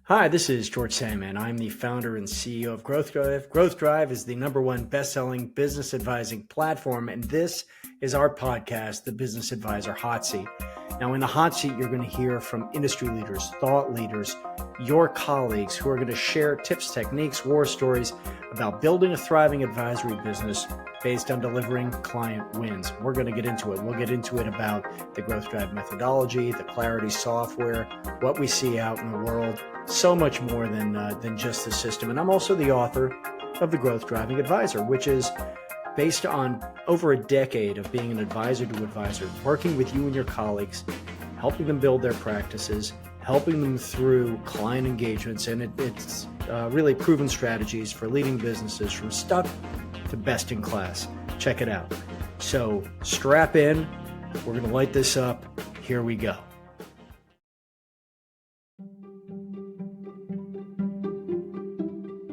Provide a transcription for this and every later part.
Hi, this is George Sandman. I'm the founder and CEO of Growth Drive. Growth Drive is the #1 best-selling business advising platform, and this is our podcast, The Business Advisor Hot Seat. Now, in the hot seat, you're going to hear from industry leaders, thought leaders, your colleagues who are going to share tips, techniques, war stories about building a thriving advisory business based on delivering client wins. We're going to get into it. We'll get into it about the Growth Drive methodology, the Clarity software, what we see out in the world, so much more than just the system. And I'm also the author of The Growth Driving Advisor, which is based on over a decade of being an advisor to advisor, working with you and your colleagues, helping them build their practices, helping them through client engagements, and it's really proven strategies for leading businesses from stuck to best in class. Check it out. So strap in. We're going to light this up. Here we go.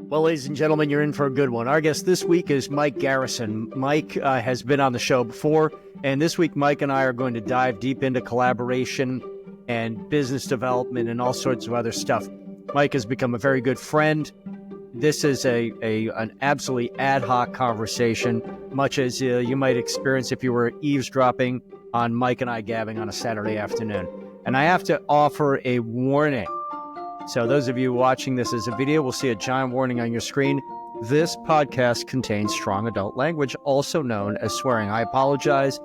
Well, ladies and gentlemen, you're in for a good one. Our guest this week is Mike Garrison. Mike has been on the show before, and this week Mike and I are going to dive deep into collaboration and business development and all sorts of other stuff. Mike has become a very good friend. This is an absolutely ad hoc conversation, much as you might experience if you were eavesdropping on Mike and I gabbing on a Saturday afternoon. And I have to offer a warning. So those of you watching this as a video will see a giant warning on your screen. This podcast contains strong adult language, also known as swearing. I apologize.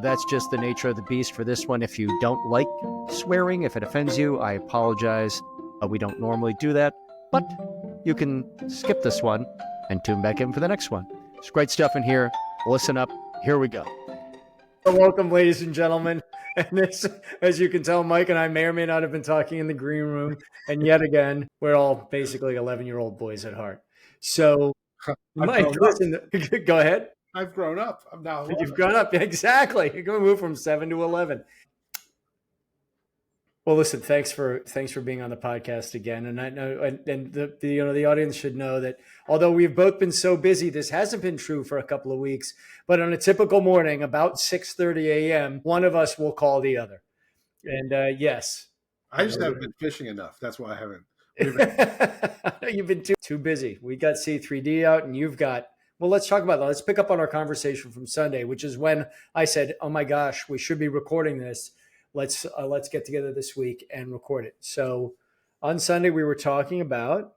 That's just the nature of the beast for this one. If you don't like swearing, if it offends you, I apologize. We don't normally do that, but you can skip this one and tune back in for the next one. There's great stuff in here. Listen up. Here we go. Welcome, ladies and gentlemen. And this, as you can tell, Mike and I may or may not have been talking in the green room. And yet again, we're all basically 11-year-old boys at heart. So, Mike, listen, go ahead. I've grown up. I'm now 11. You've grown up. Exactly. You're going to move from 7 to 11. Well, listen, thanks for being on the podcast again. And I know, and the audience should know that although we've both been so busy, this hasn't been true for a couple of weeks. But on a typical morning, about 6:30 a.m., one of us will call the other. And yes, I just haven't been fishing enough. That's why I haven't. You've been too busy. We got C3D out, and you've got. Well, let's talk about that. Let's pick up on our conversation from Sunday, which is when I said, "Oh my gosh, we should be recording this. Let's get together this week and record it." So on Sunday, we were talking about.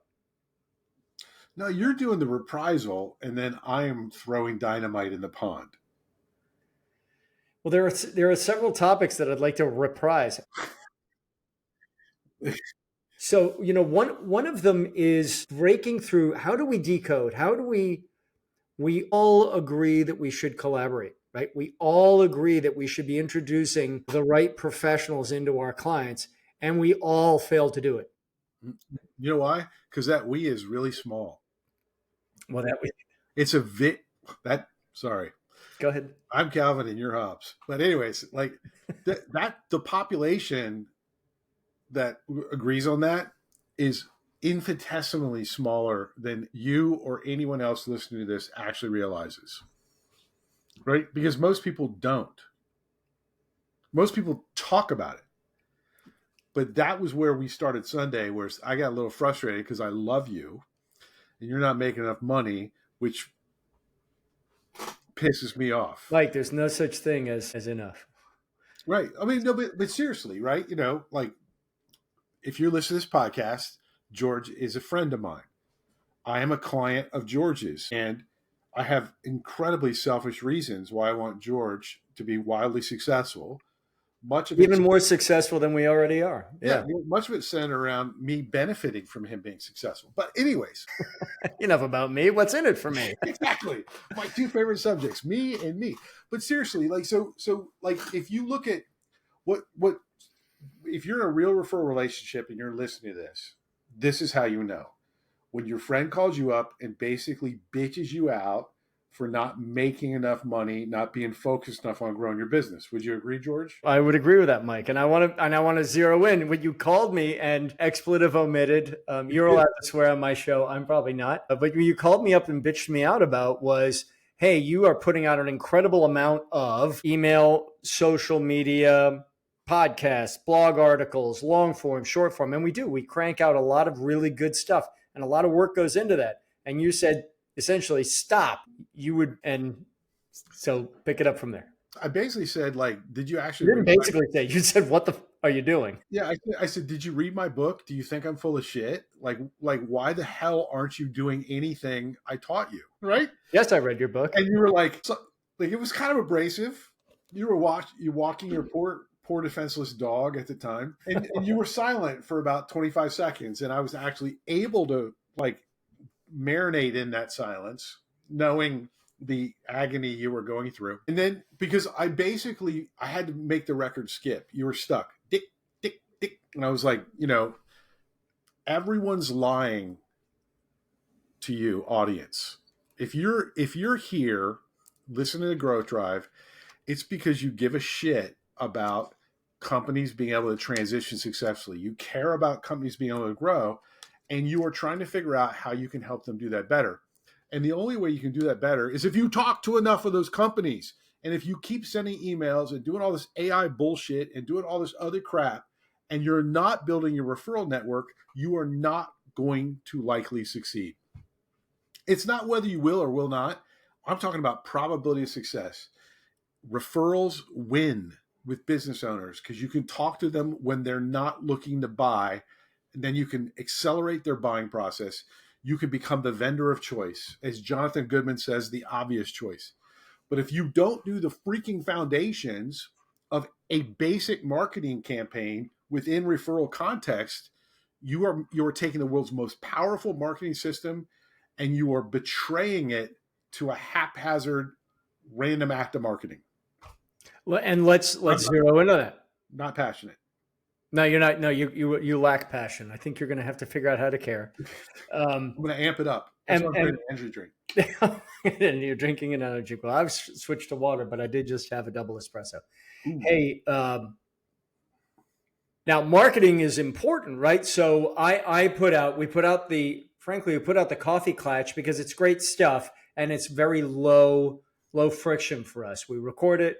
No, you're doing the reprisal, and then I am throwing dynamite in the pond. Well, there are several topics that I'd like to reprise. So, one of them is breaking through. How do we decode? How do we all agree that we should collaborate, right? We all agree that we should be introducing the right professionals into our clients, and we all fail to do it. You know why? Because that we is really small. Well, it's sorry. Go ahead. I'm Calvin and you're Hobbs. But anyways, like the population that agrees on that is infinitesimally smaller than you or anyone else listening to this actually realizes, right? Because most people don't. Most people talk about it. But that was where we started Sunday, where I got a little frustrated because I love you and you're not making enough money, which pisses me off. Like there's no such thing as enough. Right. I mean, no, but seriously, right? Like if you're listening to this podcast, George is a friend of mine. I am a client of George's, and I have incredibly selfish reasons why I want George to be wildly successful. Much of it even more successful than we already are. Yeah, much of it's centered around me benefiting from him being successful. But anyways, enough about me. What's in it for me? Exactly. My two favorite subjects, me and me. But seriously, like so like if you look at what if you're in a real referral relationship and you're listening to this, this is how you know. When your friend calls you up and basically bitches you out for not making enough money, not being focused enough on growing your business. Would you agree, George? I would agree with that, Mike. And I want to zero in. When you called me, and expletive omitted, you're allowed to swear on my show. I'm probably not. But when you called me up and bitched me out about was, hey, you are putting out an incredible amount of email, social media, podcasts, blog articles, long form, short form. And we crank out a lot of really good stuff, and a lot of work goes into that. And you said essentially stop. You would, and so pick it up from there. I basically said, like, did you actually You didn't basically say, you said, what the are you doing? Yeah, I said, did you read my book? Do you think I'm full of shit? Like, why the hell aren't you doing anything I taught you? Right? Yes, I read your book. And you were like, it was kind of abrasive. You were walking your poor defenseless dog at the time, and you were silent for about 25 seconds, and I was actually able to like marinate in that silence, knowing the agony you were going through. And then because I had to make the record skip. You were stuck. Dick, dick, dick. And I was like, everyone's lying to you, audience. If you're here listening to Growth Drive, it's because you give a shit about companies being able to transition successfully. You care about companies being able to grow, and you are trying to figure out how you can help them do that better. And the only way you can do that better is if you talk to enough of those companies. And if you keep sending emails and doing all this AI bullshit and doing all this other crap, and you're not building your referral network, you are not going to likely succeed. It's not whether you will or will not. I'm talking about probability of success. Referrals win with business owners because you can talk to them when they're not looking to buy, and then you can accelerate their buying process. You can become the vendor of choice. As Jonathan Goodman says, the obvious choice. But if you don't do the freaking foundations of a basic marketing campaign within referral context, you are taking the world's most powerful marketing system and you are betraying it to a haphazard, random act of marketing. And let's zero into that. Not passionate. No, you're not. No, you lack passion. I think you're going to have to figure out how to care. I'm going to amp it up. That's what I'm doing, energy drink. And you're drinking an energy drink. Well, I've switched to water, but I did just have a double espresso. Ooh. Hey, now marketing is important, right? So we put out the coffee clutch because it's great stuff and it's very low friction for us. We record it.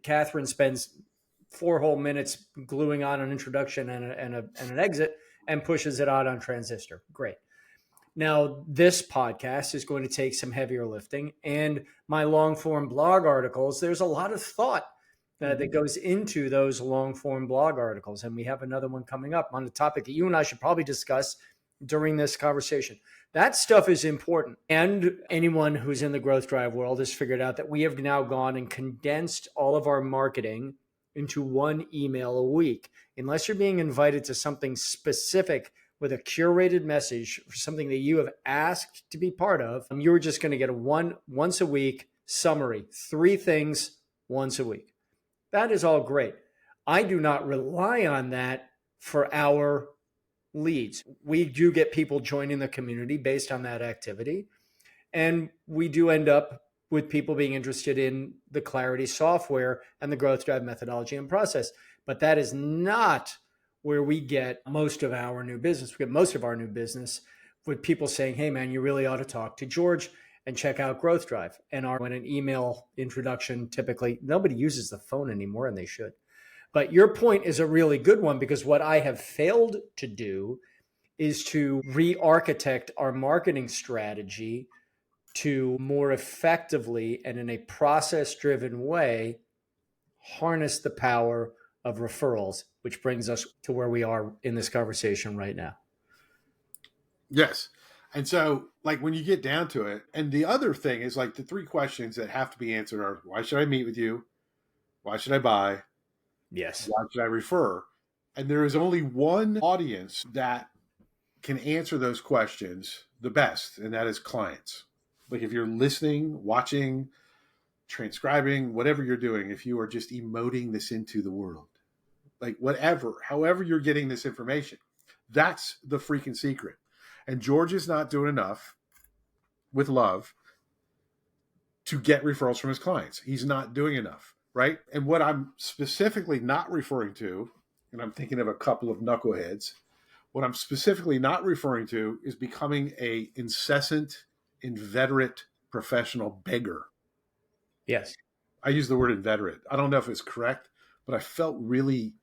Catherine spends 4 whole minutes gluing on an introduction and an exit and pushes it out on Transistor. Great. Now, this podcast is going to take some heavier lifting, and my long form blog articles, there's a lot of thought that goes into those long form blog articles. And we have another one coming up on a topic that you and I should probably discuss during this conversation. That stuff is important. And anyone who's in the Growth Drive world has figured out that we have now gone and condensed all of our marketing into one email a week. Unless you're being invited to something specific with a curated message for something that you have asked to be part of, you're just going to get a once a week summary, 3 things once a week. That is all great. I do not rely on that for our leads. We do get people joining the community based on that activity. And we do end up with people being interested in the Clarity software and the Growth Drive methodology and process. But that is not where we get most of our new business. We get most of our new business with people saying, hey, man, you really ought to talk to George and check out Growth Drive. And when an email introduction, typically, nobody uses the phone anymore, and they should. But your point is a really good one, because what I have failed to do is to re-architect our marketing strategy to more effectively and in a process-driven way harness the power of referrals, which brings us to where we are in this conversation right now. Yes. And so, like, when you get down to it, and the other thing is, like, the 3 questions that have to be answered are, why should I meet with you? Why should I buy? Yes. Why should I refer? And there is only one audience that can answer those questions the best, and that is clients. Like, if you're listening, watching, transcribing, whatever you're doing, if you are just emoting this into the world, like whatever, however you're getting this information, that's the freaking secret. And George is not doing enough with love to get referrals from his clients. He's not doing enough, right? And what I'm specifically not referring to, and I'm thinking of a couple of knuckleheads, what I'm specifically not referring to is becoming a incessant, inveterate professional beggar. Yes. I use the word inveterate. I don't know if it's correct, but I felt really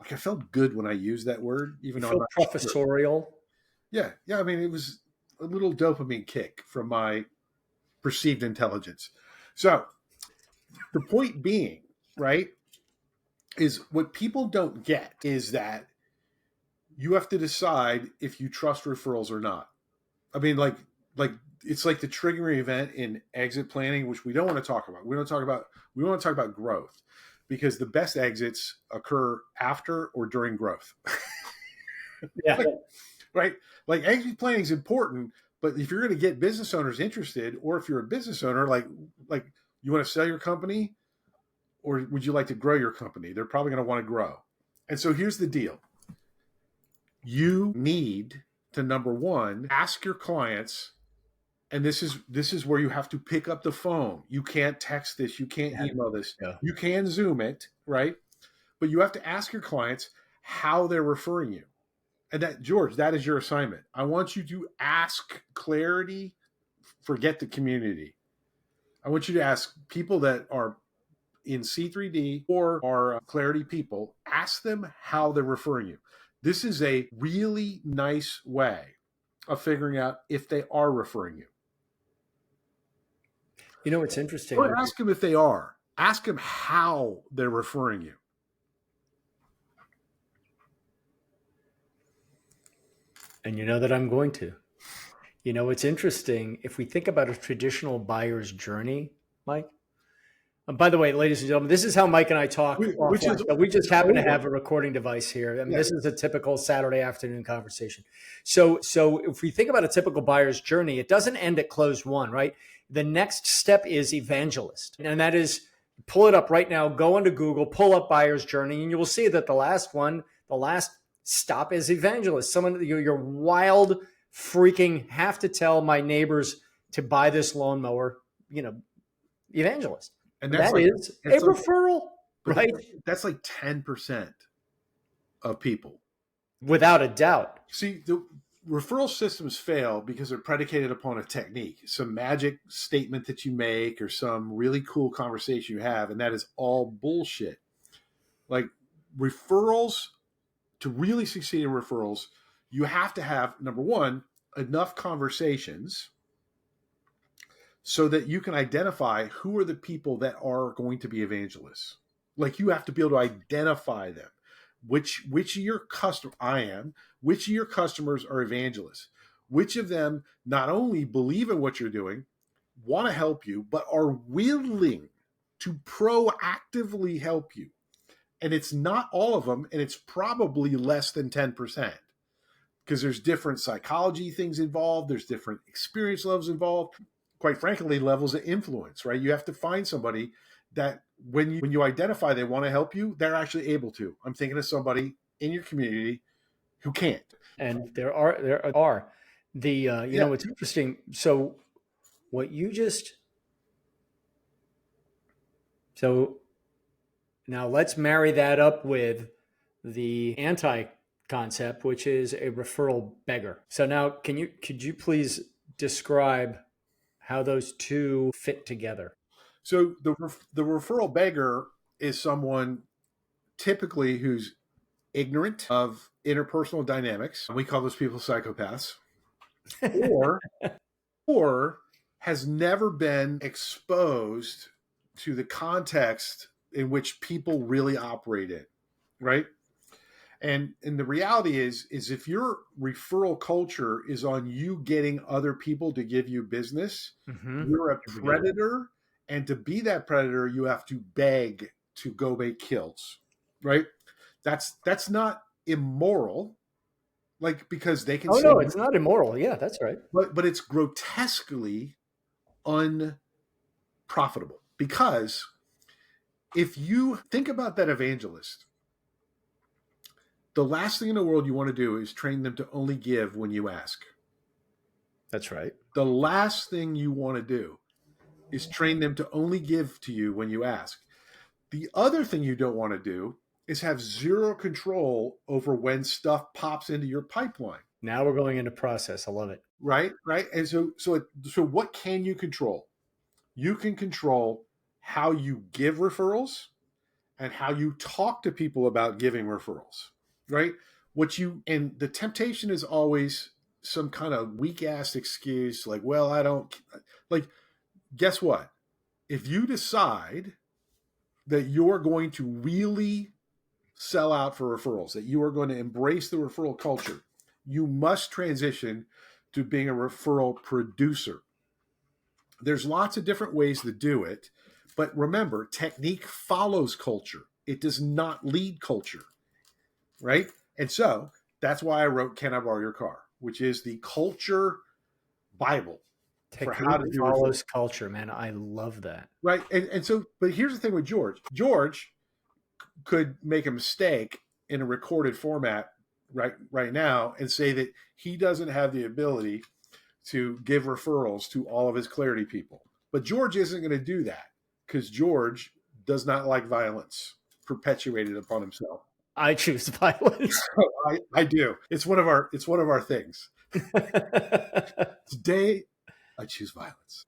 like I felt good when I used that word, even You though I'm feel not sure. professorial. Yeah, yeah. I mean, it was a little dopamine kick from my perceived intelligence. So the point being, right, is what people don't get is that you have to decide if you trust referrals or not. I mean, like it's like the triggering event in exit planning, which we don't want to talk about. We want to talk about growth because the best exits occur after or during growth. Yeah. Like, right? Like exit planning is important, but if you're going to get business owners interested, or if you're a business owner, like you want to sell your company, or would you like to grow your company? They're probably going to want to grow. And so here's the deal: you need to, number one, ask your clients, and this is where you have to pick up the phone. You can't text this, you can't email this, Yeah. you can Zoom it, right? But you have to ask your clients how they're referring you. And that, George, that is your assignment. I want you to ask clarity, forget the community. I want you to ask people that are in C3D or are clarity people, ask them how they're referring you. This is a really nice way of figuring out if they are referring you. You know, it's interesting. Don't ask them if they are. Ask them how they're referring you. And you know that I'm going to. You know, it's interesting. If we think about a traditional buyer's journey, Mike, and by the way, ladies and gentlemen, this is how Mike and I talk Which offline. is So we just happen to over. have a recording device here. I mean, Yeah. this is a typical Saturday afternoon conversation. So if we think about a typical buyer's journey, it doesn't end at closed one, right? The next step is evangelist. And that is pull it up right now, go into Google, pull up buyer's journey, and you will see that the last stop is evangelist. Someone, your wild freaking have to tell my neighbors to buy this lawnmower, evangelist. And That is a referral, right? That's like 10% of people. Without a doubt. See, the referral systems fail because they're predicated upon a technique, some magic statement that you make or some really cool conversation you have, and that is all bullshit. Like referrals, to really succeed in referrals, you have to have, number one, enough conversations so that you can identify who are the people that are going to be evangelists. Like you have to be able to identify them. Which of your which of your customers are evangelists? Which of them not only believe in what you're doing, want to help you, but are willing to proactively help you? And it's not all of them, and it's probably less than 10%. Because there's different psychology things involved, there's different experience levels involved, quite frankly, levels of influence, right? You have to find somebody that when you identify they want to help you, they're actually able to. I'm thinking of somebody in your community who can't. And there are it's interesting. So what you just so now let's marry that up with the anti concept, which is a referral beggar. So now could you please describe how those two fit together? So the referral beggar is someone typically who's ignorant of interpersonal dynamics. We call those people psychopaths. Or or has never been exposed to the context in which people really operate in, right? And the reality is if your referral culture is on you getting other people to give you business, you're a predator, and to be that predator, you have to beg to go make kills, right? That's not immoral, like because they can Oh say, no, it's not immoral. Yeah, that's right. but it's grotesquely unprofitable because if you think about that evangelist, the last thing in the world you want to do is train them to only give when you ask. That's right. The last thing you want to do is train them to only give to you when you ask. The other thing you don't want to do is have zero control over when stuff pops into your pipeline. Now we're going into process. I love it. Right. And so what can you control? You can control how you give referrals and how you talk to people about giving referrals, right? And the temptation is always some kind of weak ass excuse like, well, I don't like, guess what? If you decide that you're going to really sell out for referrals, that you are going to embrace the referral culture, you must transition to being a referral producer. There's lots of different ways to do it, but remember, technique follows culture. It does not lead culture, right? And so that's why I wrote Can I Borrow Your Car, which is the culture Bible for how to Technique do referrals. follows culture, man. I love that. Right. And so, but here's the thing with George. George could make a mistake in a recorded format right now and say that he doesn't have the ability to give referrals to all of his Clarity people. But George isn't going to do that because George does not like violence perpetuated upon himself. I choose violence. I do. It's one of our things. Today, I choose violence.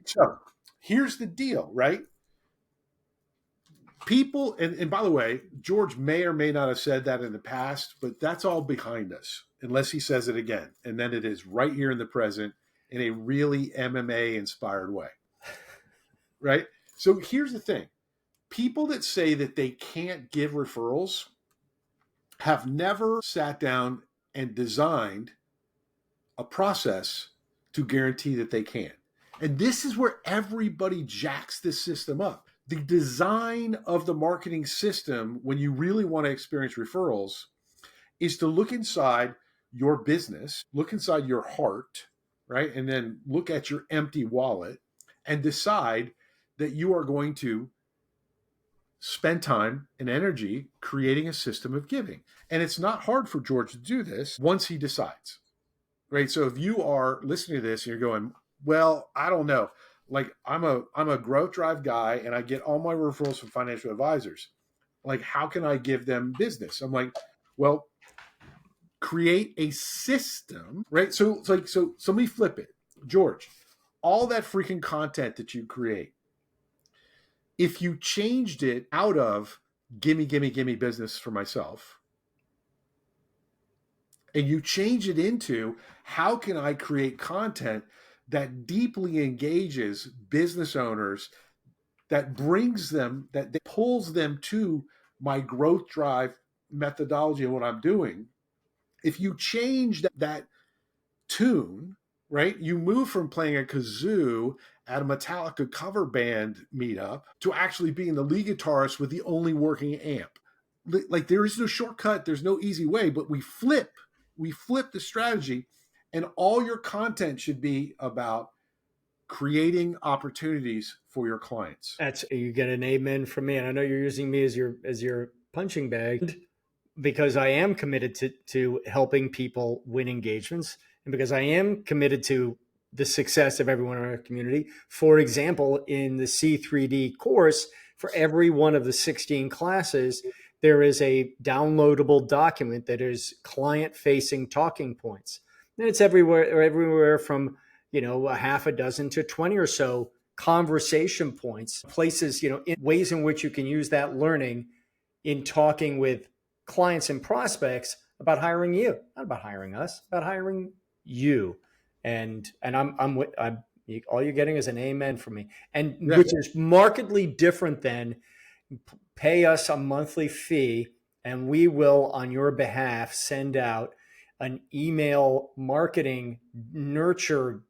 So here's the deal, right? People, and by the way, George may or may not have said that in the past, but that's all behind us, unless he says it again. And then it is right here in the present in a really MMA inspired way. Right? So here's the thing. People that say that they can't give referrals have never sat down and designed a process to guarantee that they can. And this is where everybody jacks this system up. The design of the marketing system, when you really want to experience referrals, is to look inside your business, look inside your heart, right? And then look at your empty wallet and decide that you are going to spend time and energy creating a system of giving. And it's not hard for George to do this once he decides, right? So if you are listening to this and you're going, well, I don't know, like I'm a growth drive guy and I get all my referrals from financial advisors. Like, how can I give them business? I'm like, well, create a system, right? So it's like, so let me flip it. George, all that freaking content that you create, if you changed it out of gimme business for myself, and you change it into how can I create content that deeply engages business owners, that brings them, that pulls them to my growth drive methodology and what I'm doing. If you change that tune, right? You move from playing a kazoo at a Metallica cover band meetup to actually being the lead guitarist with the only working amp. Like, there is no shortcut, there's no easy way, but we flip the strategy, and all your content should be about creating opportunities for your clients. You get an amen from me, and I know you're using me as your punching bag because I am committed to helping people win engagements, and because I am committed to the success of everyone in our community. For example, in the C3D course, for every one of the 16 classes, there is a downloadable document that is client-facing talking points. And it's everywhere from, a half a dozen to 20 or so conversation points, places, in ways in which you can use that learning in talking with clients and prospects about hiring you, not about hiring us, about hiring you. And I'm all you're getting is an amen from me, and Yeah. which is markedly different than pay us a monthly fee and we will, on your behalf, send out an email marketing nurture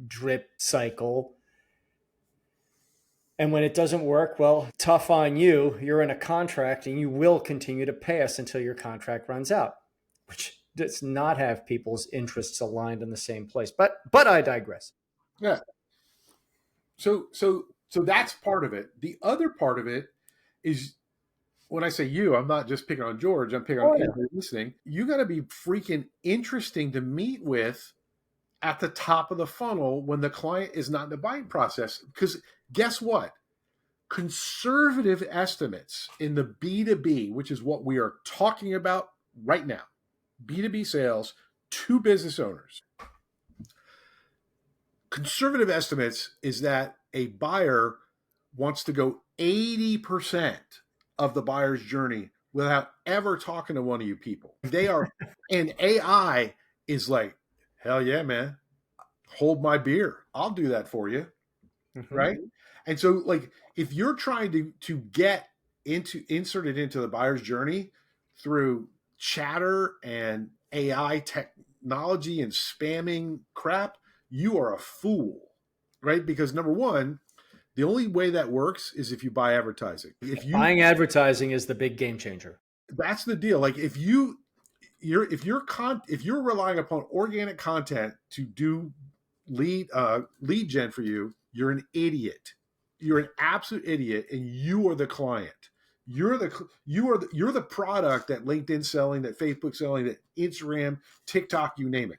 drip cycle. And when it doesn't work, well, tough on you. You're in a contract and you will continue to pay us until your contract runs out, which does not have people's interests aligned in the same place. But I digress. Yeah. So that's part of it. The other part of it is, when I say you, I'm not just picking on George, I'm picking on anybody listening. You got to be freaking interesting to meet with at the top of the funnel when the client is not in the buying process. Because guess what? Conservative estimates in the B2B, which is what we are talking about right now, B2B sales to business owners. Conservative estimates is that a buyer wants to go 80% of the buyer's journey without ever talking to one of you people. They are, and AI is like, hell yeah, man, hold my beer. I'll do that for you. Right. And so like, if you're trying to get inserted into the buyer's journey through chatter and AI technology and spamming crap, you are a fool. Right. Because number one, the only way that works is if you buy advertising. Buying advertising is the big game changer. That's the deal. Like if you're relying upon organic content to do lead gen for you, you're an idiot. You're an absolute idiot, and you are the client. You're the product that LinkedIn's selling, that Facebook's selling, that Instagram, TikTok, you name it.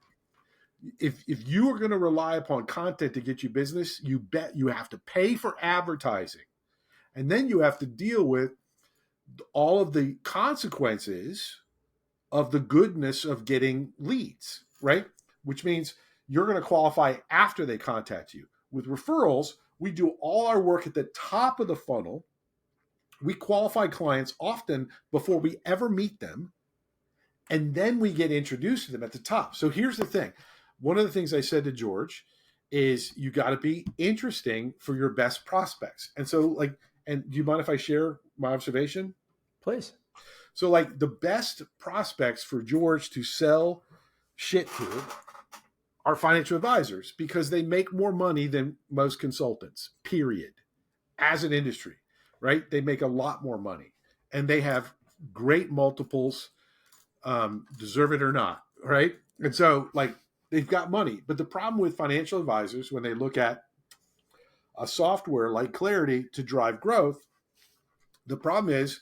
If you are going to rely upon content to get you business, you bet you have to pay for advertising, and then you have to deal with all of the consequences of the goodness of getting leads, right? Which means you're going to qualify after they contact you. With referrals, we do all our work at the top of the funnel. We qualify clients often before we ever meet them, and then we get introduced to them at the top. So here's the thing. One of the things I said to George is you got to be interesting for your best prospects. And so like, and do you mind if I share my observation? Please. So like the best prospects for George to sell shit to are financial advisors because they make more money than most consultants, period, as an industry, right? They make a lot more money and they have great multiples, deserve it or not, right? And so like they've got money. But the problem with financial advisors when they look at a software like Clarity to drive growth, the problem is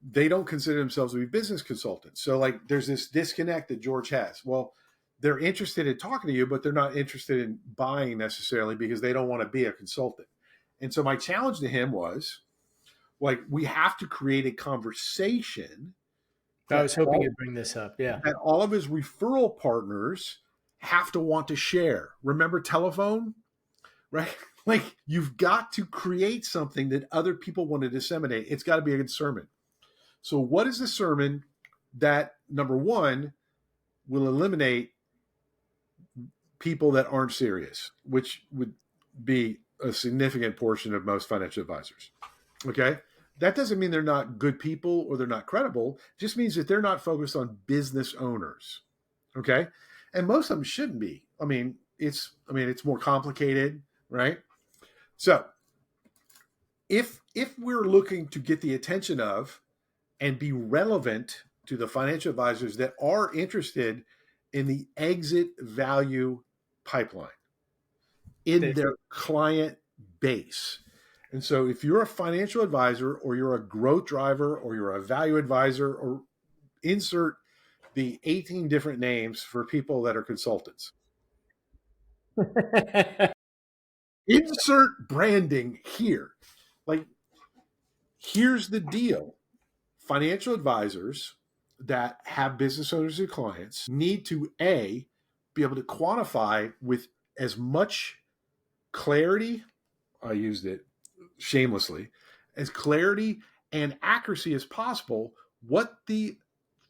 they don't consider themselves to be business consultants. So like there's this disconnect that George has. Well, they're interested in talking to you, but they're not interested in buying necessarily because they don't want to be a consultant. And so my challenge to him was like, we have to create a conversation. I was hoping you'd bring this up. Yeah. That all of his referral partners have to want to share. Remember telephone, right? Like you've got to create something that other people want to disseminate. It's got to be a good sermon. So what is the sermon that, number one, will eliminate people that aren't serious, which would be a significant portion of most financial advisors? Okay. That doesn't mean they're not good people or they're not credible. It just means that they're not focused on business owners. Okay. And most of them shouldn't be. It's more complicated, right? So if we're looking to get the attention of and be relevant to the financial advisors that are interested in the exit value pipeline in their client base. And so if you're a financial advisor or you're a growth driver or you're a value advisor, or insert the 18 different names for people that are consultants. Insert branding here. Like, here's the deal. Financial advisors that have business owners and clients need to, A, be able to quantify with as much clarity, I used it shamelessly, as clarity and accuracy as possible what the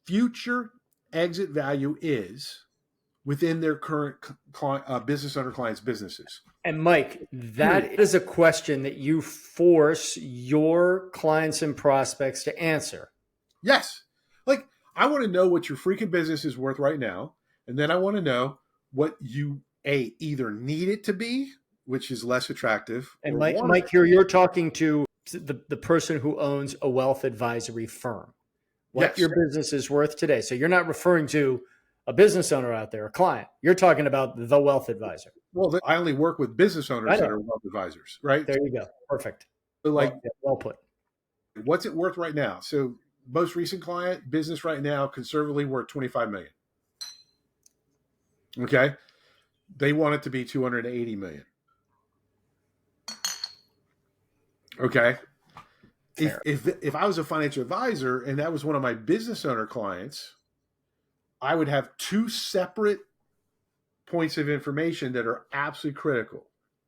future exit value is within their current business owner clients' businesses. And Mike, that is a question that you force your clients and prospects to answer. Yes. Like, I want to know what your freaking business is worth right now. And then I want to know what you, either need it to be, which is less attractive. And Mike, here you're talking to the person who owns a wealth advisory firm. What your business is worth today. So you're not referring to a business owner out there, a client. You're talking about the wealth advisor. Well, I only work with business owners that are wealth advisors, right? There you go. Perfect. So like, well put. What's it worth right now? So most recent client business right now, conservatively, we're at 25 million. Okay. They want it to be 280 million. Okay. If I was a financial advisor and that was one of my business owner clients, I would have two separate points of information that are absolutely critical.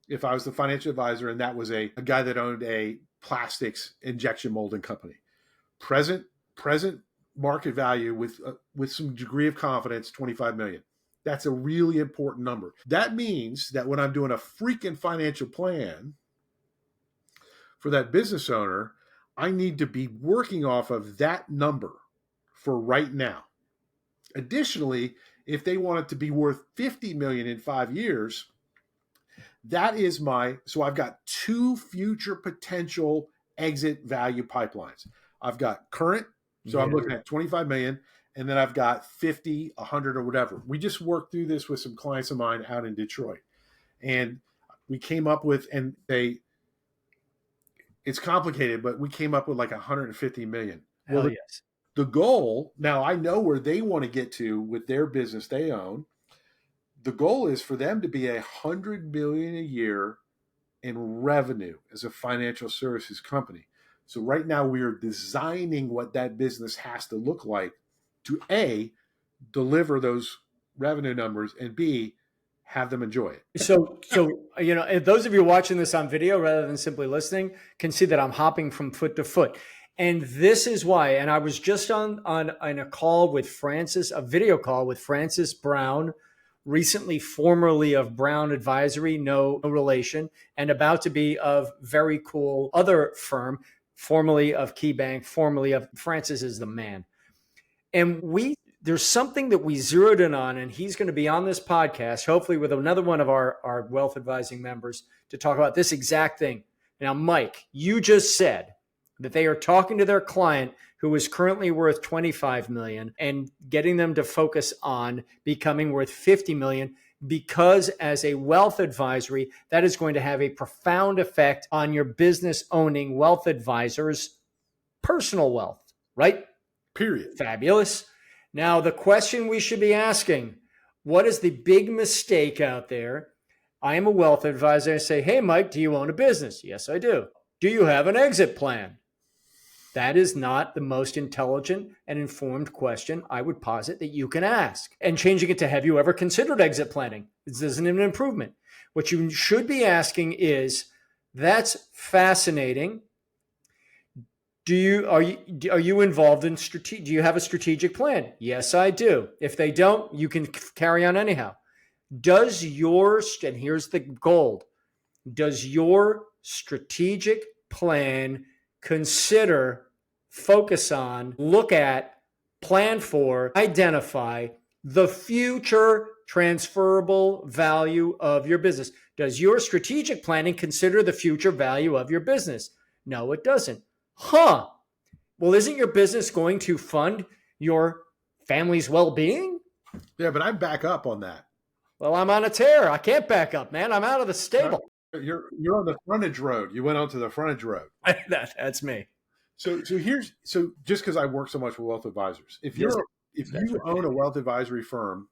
If I was the financial advisor and that was a guy that owned a plastics injection molding company. Present market value with some degree of confidence, 25 million. That's a really important number. That means that when I'm doing a freaking financial plan for that business owner, I need to be working off of that number for right now. Additionally, if they want it to be worth 50 million in 5 years, that is so I've got 2 future potential exit value pipelines. I've got current, so I'm looking at 25 million, and then I've got 50, 100 or whatever. We just worked through this with some clients of mine out in Detroit. And we came up with, it's complicated, but we came up with like 150 million. Hell yes. The goal, now I know where they want to get to with their business they own. The goal is for them to be $100 million a year in revenue as a financial services company. So right now we are designing what that business has to look like to A, deliver those revenue numbers, and B, have them enjoy it. So those of you watching this on video rather than simply listening can see that I'm hopping from foot to foot. And this is why, and I was just on a call with Francis, a video call with Francis Brown, recently formerly of Brown Advisory, no relation, and about to be of very cool other firm, formerly of KeyBank, formerly of Francis is the man. And there's something that we zeroed in on, and he's going to be on this podcast, hopefully with another one of our wealth advising members to talk about this exact thing. Now, Mike, you just said that they are talking to their client who is currently worth 25 million and getting them to focus on becoming worth 50 million, because as a wealth advisory, that is going to have a profound effect on your business owning wealth advisors' personal wealth, right? Period. Fabulous. Now, the question we should be asking, what is the big mistake out there? I am a wealth advisor. I say, hey, Mike, do you own a business? Yes, I do. Do you have an exit plan? That is not the most intelligent and informed question I would posit that you can ask. And changing it to, have you ever considered exit planning? This isn't an improvement. What you should be asking is, that's fascinating. Are you involved in do you have a strategic plan? Yes, I do. If they don't, you can carry on anyhow. And here's the gold, does your strategic plan consider, focus on, look at, plan for, identify the future transferable value of your business? Does your strategic planning consider the future value of your business? No, it doesn't. Well, isn't your business going to fund your family's well-being? Yeah, but I'm back up on that. Well, I'm on a tear. I can't back up, man. I'm out of the stable. You're on the frontage road. You went onto the frontage road. That's me. So just because I work so much with wealth advisors, if you own a wealth advisory firm,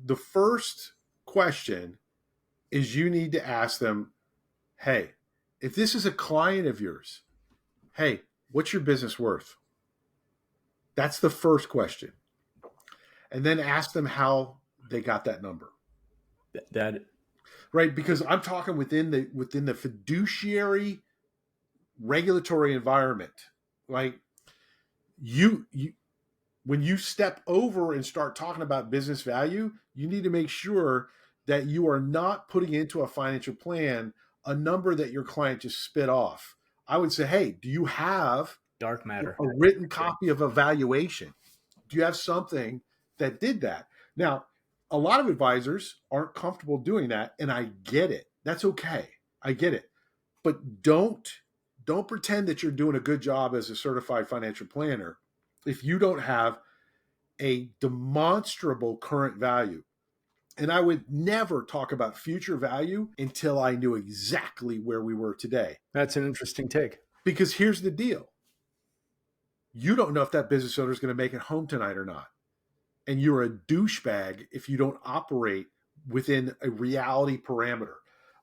the first question is you need to ask them, hey, if this is a client of yours, hey, what's your business worth? That's the first question. And then ask them how they got that number. Right, because I'm talking within the fiduciary regulatory environment. Like you when you step over and start talking about business value, you need to make sure that you are not putting into a financial plan a number that your client just spit off. I would say, hey, do you have dark matter, a written copy of a valuation? Do you have something that did that? Now, a lot of advisors aren't comfortable doing that, and I get it. That's okay. I get it. But don't pretend that you're doing a good job as a certified financial planner if you don't have a demonstrable current value. And I would never talk about future value until I knew exactly where we were today. That's an interesting take. Because here's the deal. You don't know if that business owner is going to make it home tonight or not. And you're a douchebag if you don't operate within a reality parameter.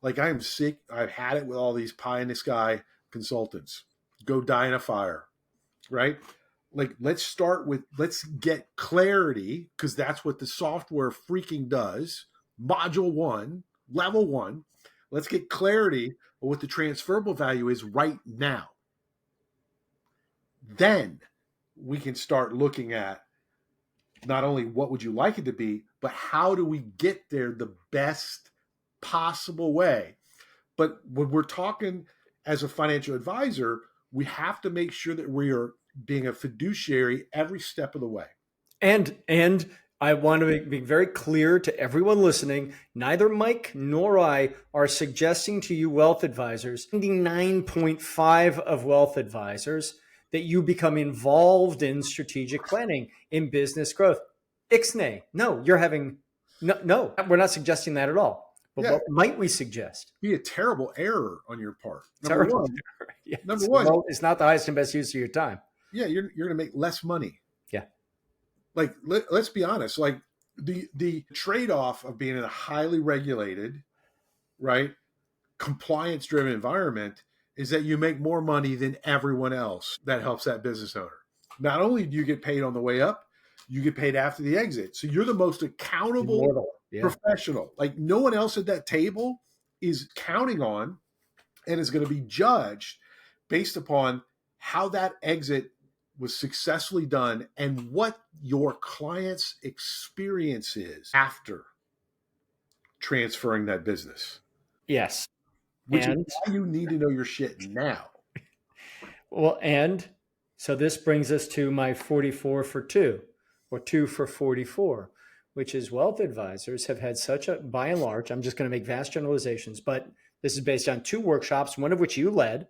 Like, I am sick. I've had it with all these pie in the sky consultants. Go die in a fire, right? Like, let's get clarity, because that's what the software freaking does. Module 1, level 1. Let's get clarity on what the transferable value is right now. Then we can start looking at not only what would you like it to be, but how do we get there the best possible way. But when we're talking as a financial advisor, we have to make sure that we are being a fiduciary every step of the way. And I want to be very clear to everyone listening, neither Mike nor I are suggesting to you wealth advisors, 99.5 of wealth advisors, that you become involved in strategic planning, in business growth. Ixnay. No, you're having, no, we're not suggesting that at all. But what might we suggest? Be a terrible error on your part. Terrible. Number one, it's not the highest and best use of your time. Yeah, you're going to make less money. Yeah. Like, let's be honest. Like, the trade-off of being in a highly regulated, right, compliance-driven environment is that you make more money than everyone else that helps that business owner. Not only do you get paid on the way up, you get paid after the exit. So you're the most accountable professional. Like, no one else at that table is counting on and is going to be judged based upon how that exit was successfully done and what your client's experience is after transferring that business. Yes. Which is why you need to know your shit now. Well, and so this brings us to my 44 for 2, or 2 for 44, which is wealth advisors have had such a, by and large, I'm just going to make vast generalizations, but this is based on 2 workshops, one of which you led,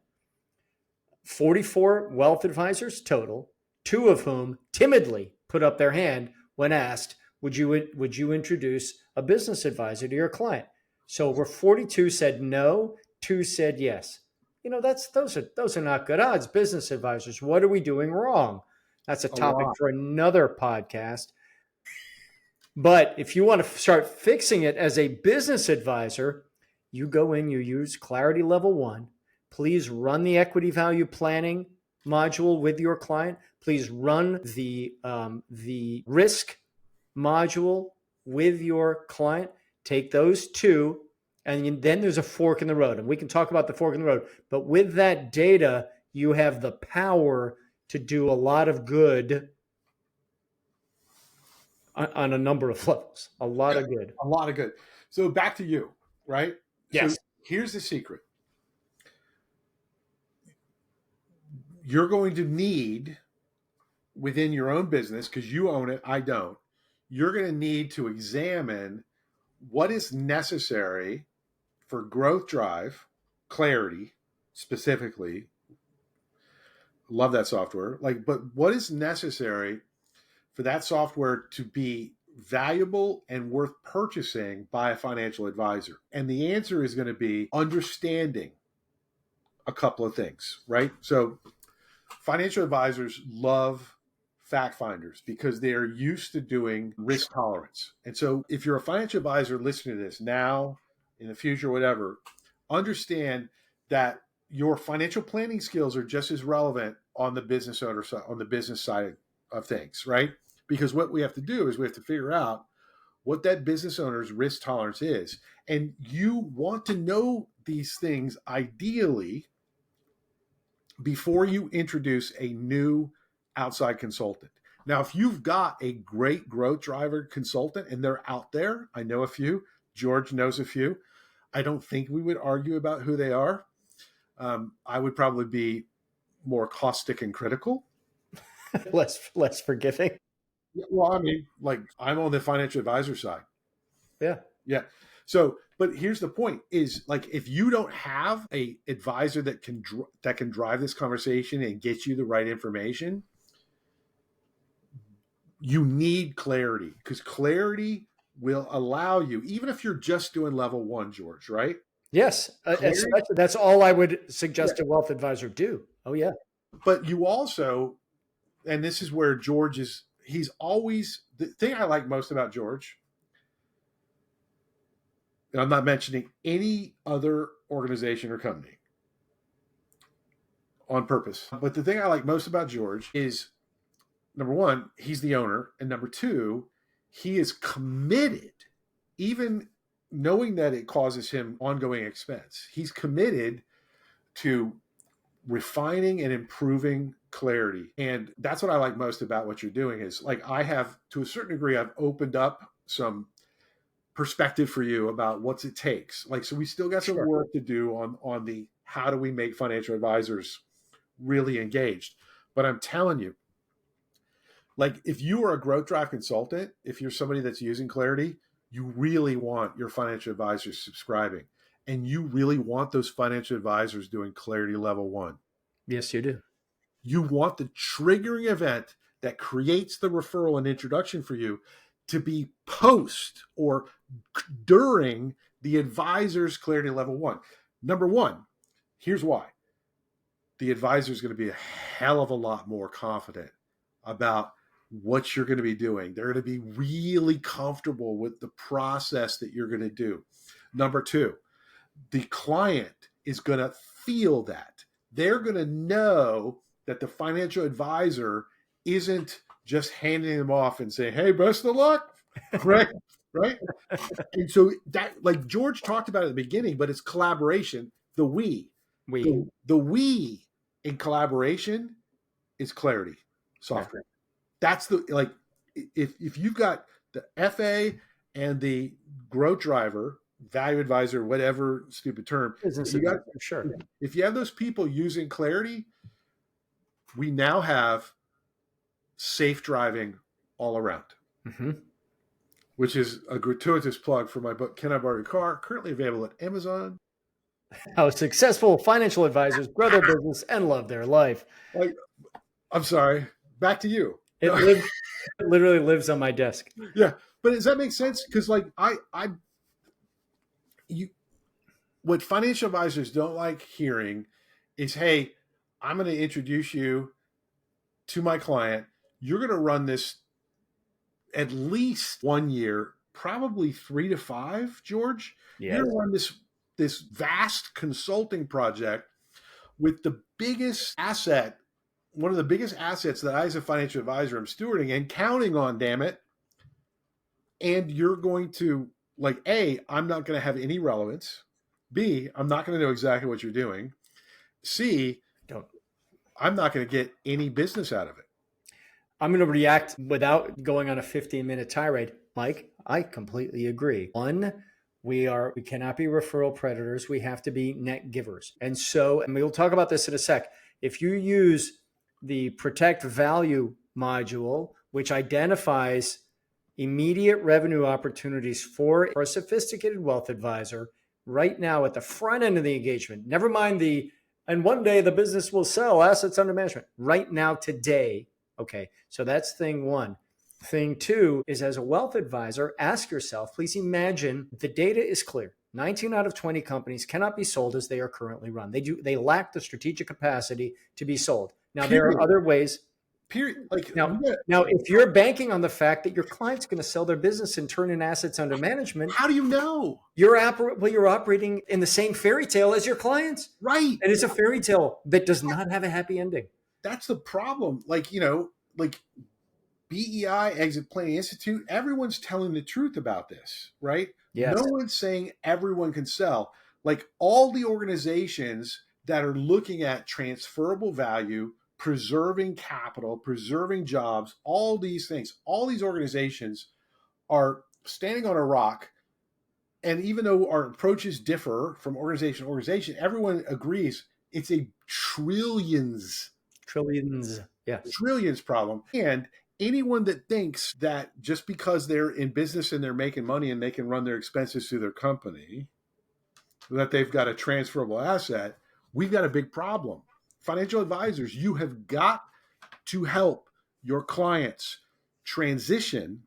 44 wealth advisors total, 2 of whom timidly put up their hand when asked, would you introduce a business advisor to your client? So over 42 said no, 2 said yes. You know, those are not good odds. Business advisors, what are we doing wrong? That's a topic for another podcast. But if you want to start fixing it as a business advisor, you go in, you use Clarity Level 1. Please run the equity value planning module with your client. Please run the risk module with your client. Take those 2, and then there's a fork in the road. And we can talk about the fork in the road. But with that data, you have the power to do a lot of good on a number of levels. A lot of good. A lot of good. So back to you, right? Yes. So here's the secret. You're going to need, within your own business, because you own it, I don't, you're going to need to examine what is necessary for growth drive, clarity, specifically. Love that software. But what is necessary for that software to be valuable and worth purchasing by a financial advisor? And the answer is going to be understanding a couple of things, right? So financial advisors love fact finders because they are used to doing risk tolerance. And so if you're a financial advisor listening to this now, in the future, whatever, understand that your financial planning skills are just as relevant on the business owner side, on the business side of things, right? Because what we have to do is we have to figure out what that business owner's risk tolerance is. And you want to know these things ideally before you introduce a new outside consultant. Now, if you've got a great growth driver consultant and they're out there, I know a few, George knows a few. I don't think we would argue about who they are. I would probably be more caustic and critical. less forgiving. Well, I mean, like, I'm on the financial advisor side. Yeah. So, but here's the point is, like, if you don't have a advisor that can drive this conversation and get you the right information, you need clarity, because clarity will allow you, even if you're just doing level 1, George, right? Yes. That's all I would suggest a wealth advisor do. Oh, yeah. But you also, and this is where George is, he's always, the thing I like most about George, and I'm not mentioning any other organization or company on purpose, but the thing I like most about George is, number 1, he's the owner, and number 2, he is committed, even knowing that it causes him ongoing expense, he's committed to refining and improving clarity. And that's what I like most about what you're doing is like, I have, to a certain degree, I've opened up some perspective for you about what's it takes. Like, so we still got some work to do on the, how do we make financial advisors really engaged? But I'm telling you, like, if you are a growth drive consultant, if you're somebody that's using Clarity, you really want your financial advisors subscribing, and you really want those financial advisors doing Clarity level 1. Yes, you do. You want the triggering event that creates the referral and introduction for you to be post or during the advisor's Clarity level 1. Number one, here's why. The advisor is going to be a hell of a lot more confident about what you're going to be doing. They're going to be really comfortable with the process that you're going to do. Number two, the client is going to feel that. They're going to know that the financial advisor isn't just handing them off and saying, hey, best of luck. Right? Right? And so that, like George talked about at the beginning, but it's collaboration. The we. The we in collaboration is Clarity software. Yeah. That's the, like, if you've got the FA and the growth driver, value advisor, whatever stupid term, business you got, for sure. If you have those people using Clarity, we now have safe driving all around. Mm-hmm. Which is a gratuitous plug for my book, Can I Borrow Your Car? Currently available at Amazon. How successful financial advisors grow their business and love their life. Like, I'm sorry. Back to you. It literally lives on my desk. Yeah, but does that make sense? Because like what financial advisors don't like hearing is, hey, I'm going to introduce you to my client. You're going to run this at least 1 year, probably 3 to 5, George. Yes. You're going to run this vast consulting project with the biggest asset, one of the biggest assets that I as a financial advisor am stewarding and counting on, damn it. And you're going to, like, A, I'm not going to have any relevance. B, I'm not going to know exactly what you're doing. C, I'm not going to get any business out of it. I'm going to react without going on a 15-minute tirade. Mike, I completely agree. One, we cannot be referral predators. We have to be net givers. And we'll talk about this in a sec. If you use the protect value module, which identifies immediate revenue opportunities for a sophisticated wealth advisor right now at the front end of the engagement, never mind and one day the business will sell assets under management. Right now, today. Okay, so that's thing one. Thing two is, as a wealth advisor, ask yourself, please imagine the data is clear. 19 out of 20 companies cannot be sold as they are currently run. They lack the strategic capacity to be sold. Now, there are other ways. Period. Like, now, if you're banking on the fact that your client's going to sell their business and turn in assets under management, how do you know? You're operating in the same fairy tale as your clients. Right. And it's a fairy tale that does not have a happy ending. That's the problem. Like, like BEI, Exit Planning Institute, everyone's telling the truth about this, right? Yes. No one's saying everyone can sell. Like, all the organizations that are looking at transferable value, preserving capital, preserving jobs, all these things, all these organizations are standing on a rock. And even though our approaches differ from organization to organization, everyone agrees it's a trillions problem. And anyone that thinks that just because they're in business and they're making money and they can run their expenses through their company, that they've got a transferable asset, we've got a big problem. Financial advisors, you have got to help your clients transition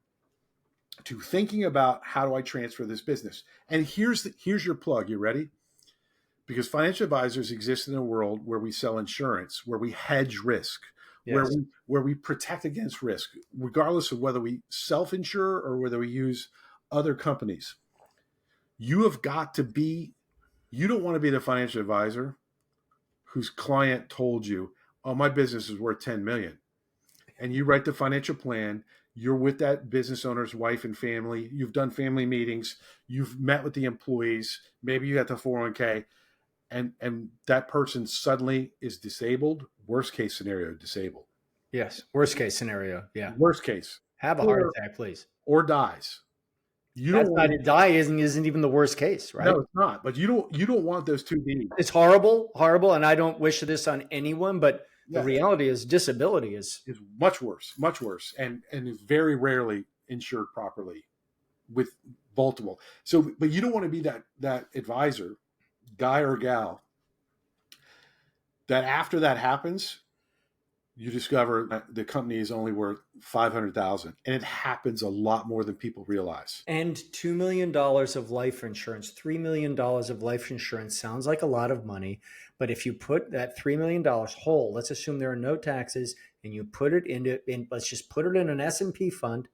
to thinking about, how do I transfer this business? And here's your plug. You ready? Because financial advisors exist in a world where we sell insurance, where we hedge risk, yes, where we protect against risk, regardless of whether we self-insure or whether we use other companies. You don't want to be the financial advisor whose client told you, oh, my business is worth 10 million. And you write the financial plan, you're with that business owner's wife and family, you've done family meetings, you've met with the employees, maybe you got the 401k, and that person suddenly is disabled. Worst case scenario, disabled. Yes. Worst case scenario. Yeah. Worst case. Have a heart attack, please. Or dies. You That's don't not want die isn't even the worst case, right? No, it's not. But you don't want those two being. It's horrible, and I don't wish this on anyone, but the reality is disability is much worse, and is very rarely insured properly with multiple. So, but you don't want to be that advisor, guy or gal, that after that happens, you discover that the company is only worth $500,000, and it happens a lot more than people realize. And $2 million of life insurance, $3 million of life insurance sounds like a lot of money, but if you put that $3 million whole, let's assume there are no taxes, and you put it let's just put it in an S&P fund.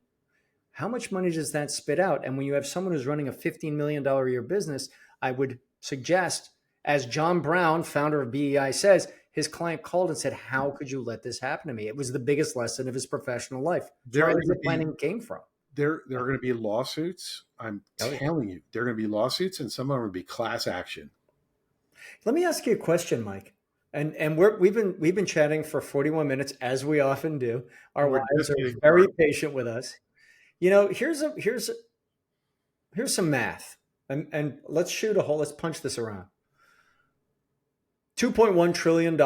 How much money does that spit out? And when you have someone who's running a $15 million a year business, I would suggest, as John Brown, founder of BEI, says, his client called and said, how could you let this happen to me? It was the biggest lesson of his professional life. Where exit planning came from. There are going to be lawsuits. I'm telling you, there are going to be lawsuits, and some of them are going to be class action. Let me ask you a question, Mike. And we've been chatting for 41 minutes, as we often do. Our wives are very patient with us. You know, here's some math, and let's let's punch this around. $2.1 trillion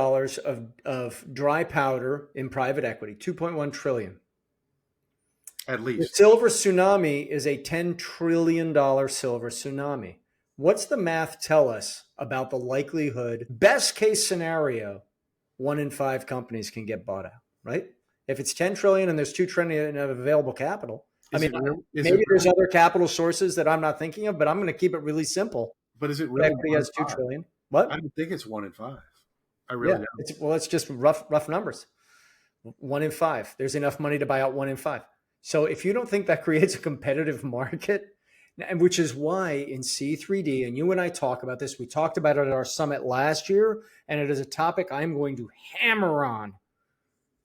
of dry powder in private equity, $2.1 trillion. At least. The silver tsunami is a $10 trillion silver tsunami. What's the math tell us about the likelihood, best case scenario, 1 in 5 companies can get bought out, right? If it's 10 trillion and there's 2 trillion of available capital, maybe there's other capital sources that I'm not thinking of, but I'm going to keep it really simple. But is it really? Equity has 2 trillion. What? I don't think it's 1 in 5. I really don't. It's just rough numbers. 1 in 5. There's enough money to buy out 1 in 5. So if you don't think that creates a competitive market, and which is why in C3D, and you and I talk about this, we talked about it at our summit last year, and it is a topic I'm going to hammer on,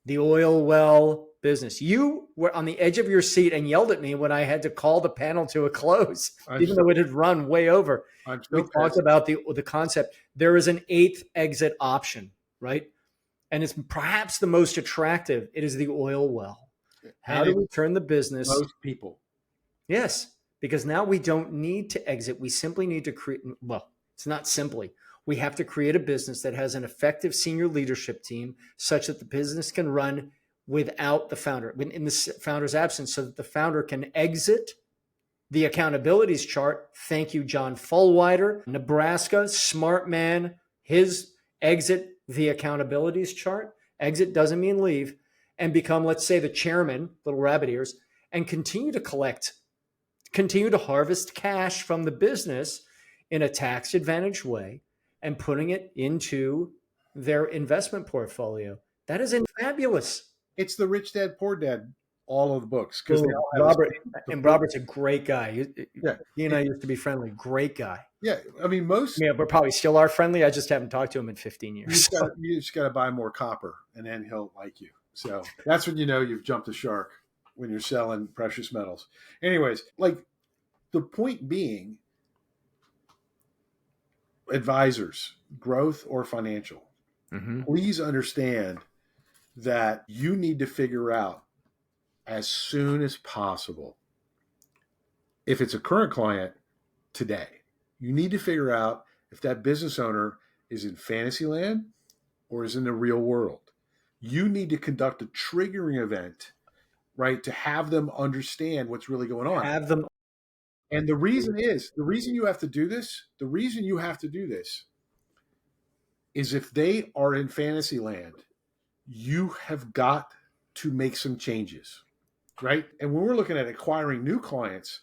the oil well business. You were on the edge of your seat and yelled at me when I had to call the panel to a close, even though it had run way over. We talked about the concept. There is an 8th exit option, right? And it's perhaps the most attractive. It is the oil well. How do we turn the business? Most people. Yes, because now we don't need to exit. We simply need to create, well, it's not simply. We have to create a business that has an effective senior leadership team such that the business can run without the founder, in the founder's absence, so that the founder can exit the accountabilities chart. Thank you, John Fullwider, Nebraska, smart man. His exit the accountabilities chart. Exit doesn't mean leave. And become, let's say, the chairman, little rabbit ears, and continue to harvest cash from the business in a tax advantaged way and putting it into their investment portfolio. That is fabulous. It's the Rich Dad, Poor Dad, all of the books. Robert's a great guy. He and I used to be friendly. Great guy. Yeah, I mean, we're probably still are friendly. I just haven't talked to him in 15 years. You just got to buy more copper, and then he'll like you. So that's when you know you've jumped the shark, when you're selling precious metals. Anyways, like the point being, advisors, growth or financial, please understand that you need to figure out as soon as possible, if it's a current client today, you need to figure out if that business owner is in fantasy land or is in the real world. You need to conduct a triggering event, right, to have them understand what's really going on. And the reason you have to do this is if they are in fantasy land, you have got to make some changes, right? And when we're looking at acquiring new clients,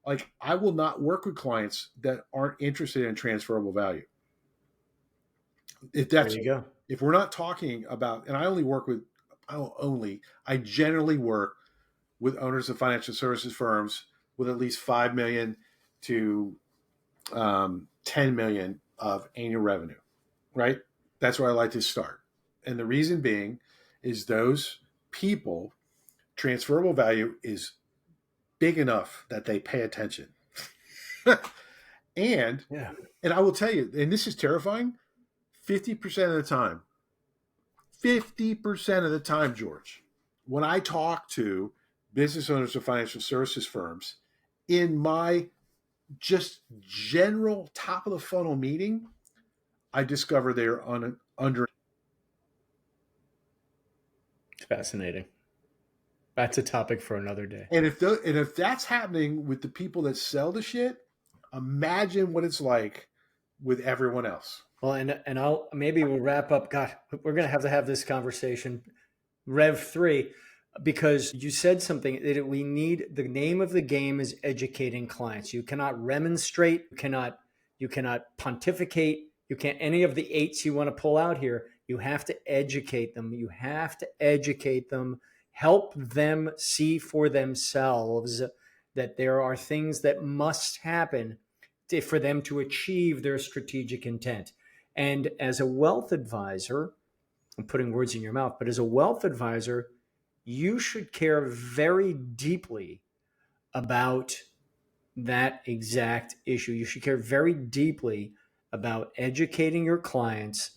like I will not work with clients that aren't interested in transferable value. If we're not talking about, and I generally work with owners of financial services firms with at least 5 million to 10 million of annual revenue, right? That's where I like to start. And the reason being is those people transferable value is big enough that they pay attention. and Yeah. and I will tell you, and this is terrifying, 50% of the time, 50% of the time, George, when I talk to business owners of financial services firms in my just general top of the funnel meeting, I discover they're under. It's fascinating. That's a topic for another day. And if that's happening with the people that sell the shit, imagine what it's like with everyone else. Well, and we'll wrap up. God, we're going to have this conversation, Rev 3, because you said something that we need. The name of the game is educating clients. You cannot remonstrate. You cannot pontificate. You can't, any of the eights you want to pull out here. You have to educate them. You have to educate them, help them see for themselves that there are things that must happen for them to achieve their strategic intent. And as a wealth advisor, I'm putting words in your mouth, but as a wealth advisor, you should care very deeply about that exact issue. You should care very deeply about educating your clients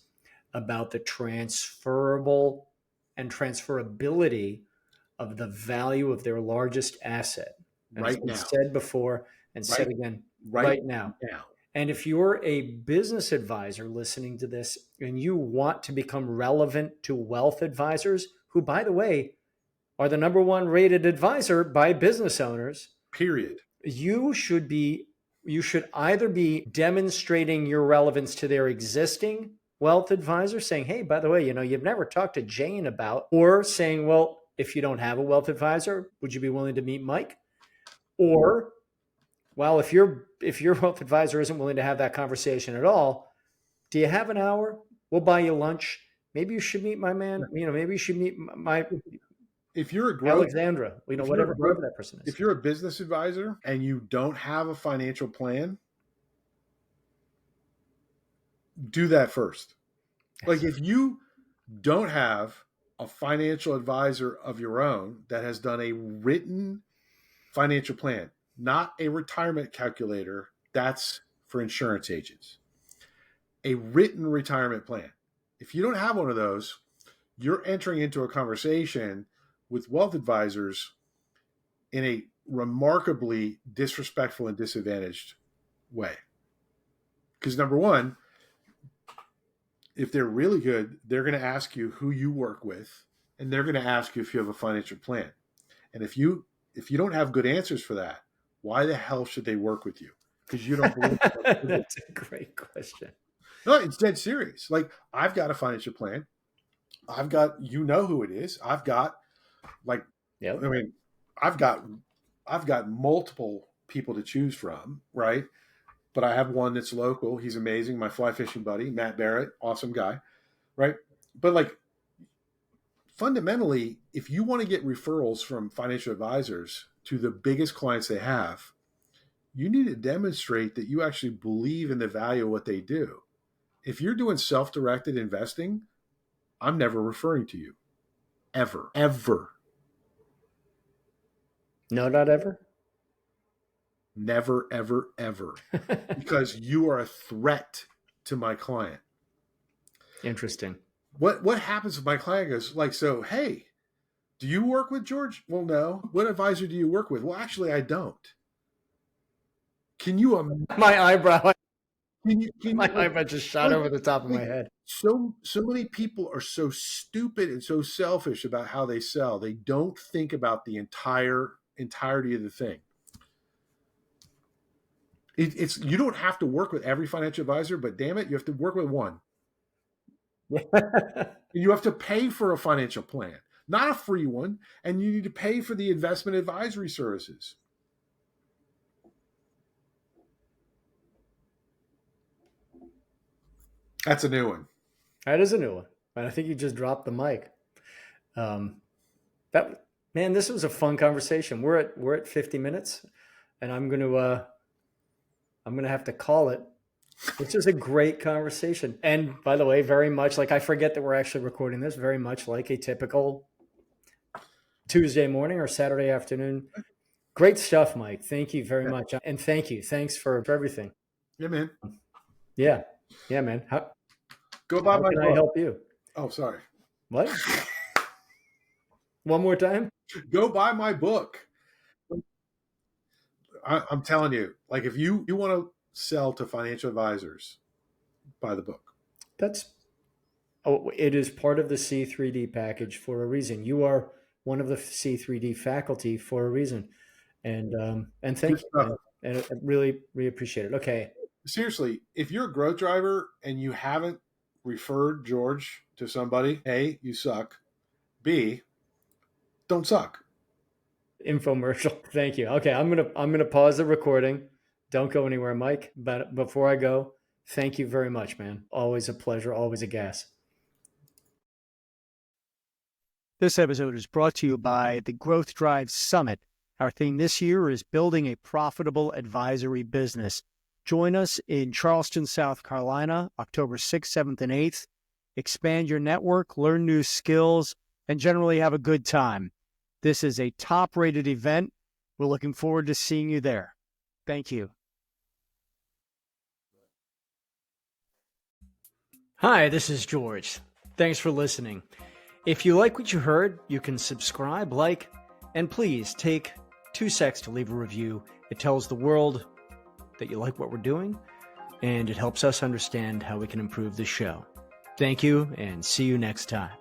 about the transferable and transferability of the value of their largest asset. And Right it's been now. said before and said again, right now. And if you're a business advisor listening to this and you want to become relevant to wealth advisors, who, by the way, are the number one rated advisor by business owners, period, you should either be demonstrating your relevance to their existing wealth advisor, saying, hey, by the way, you've never talked to Jane about, or saying, well, if you don't have a wealth advisor, would you be willing to meet Mike? Or, well, if your wealth advisor isn't willing to have that conversation at all, do you have an hour? We'll buy you lunch. Maybe you should meet my man. Maybe you should meet my. If you're a Alexandra, whatever that person is. If you're a business advisor and you don't have a financial plan, do that first. Yes. Like if you don't have a financial advisor of your own that has done a written financial plan, not a retirement calculator, that's for insurance agents. A written retirement plan. If you don't have one of those, you're entering into a conversation with wealth advisors in a remarkably disrespectful and disadvantaged way. Because number one, if they're really good, they're going to ask you who you work with, and they're going to ask you if you have a financial plan. And if you don't have good answers for that, why the hell should they work with you? Because you don't believe That's a great question. No, it's dead serious. Like, I've got a financial plan. I've got, who it is. I've got I've got multiple people to choose from, right? But I have one that's local. He's amazing. My fly fishing buddy, Matt Barrett, awesome guy, right? But fundamentally, if you want to get referrals from financial advisors to the biggest clients they have, you need to demonstrate that you actually believe in the value of what they do. If you're doing self-directed investing, I'm never referring to you. Ever. No, not ever? Never, ever, ever. Because you are a threat to my client. Interesting. What happens if my client goes so, hey, do you work with George? Well, no. What advisor do you work with? Well, actually, I don't. Can you my eyebrow my eyebrow just shot over the top of my head. So many people are so stupid and so selfish about how they sell. They don't think about the entirety of the thing. It's you don't have to work with every financial advisor, but damn it, you have to work with one. You have to pay for a financial plan, not a free one, and you need to pay for the investment advisory services. That's a new one. That is a new one. And I think you just dropped the mic. This was a fun conversation. We're at 50 minutes, and I'm gonna have to call it. This is a great conversation. And by the way, very much like, I forget that we're actually recording this, very much like a typical Tuesday morning or Saturday afternoon. Great stuff, Mike. Thank you very Yeah. much. And thank you. Thanks for everything. Yeah, man. Yeah. Yeah, man. Go buy How my can I book. help you? Oh, sorry. What? One more time? Go buy my book. I'm telling you, like if you want to sell to financial advisors, buy the book. It is part of the C3D package for a reason. You are one of the C3D faculty for a reason. And thank Good you. stuff. And I really, really appreciate it. Okay. Seriously, if you're a growth driver and you haven't referred George to somebody, A, you suck. B, don't suck. Infomercial. Thank you. Okay, I'm gonna pause the recording. Don't go anywhere, Mike. But before I go, thank you very much, man. Always a pleasure. Always a gas. This episode is brought to you by the Growth Drive Summit. Our theme this year is building a profitable advisory business. Join us in Charleston, South Carolina, October 6th, 7th, and 8th. Expand your network, learn new skills, and generally have a good time. This is a top-rated event. We're looking forward to seeing you there. Thank you. Hi, this is George. Thanks for listening. If you like what you heard, you can subscribe, like, and please take 2 seconds to leave a review. It tells the world that you like what we're doing, and it helps us understand how we can improve the show. Thank you, and see you next time.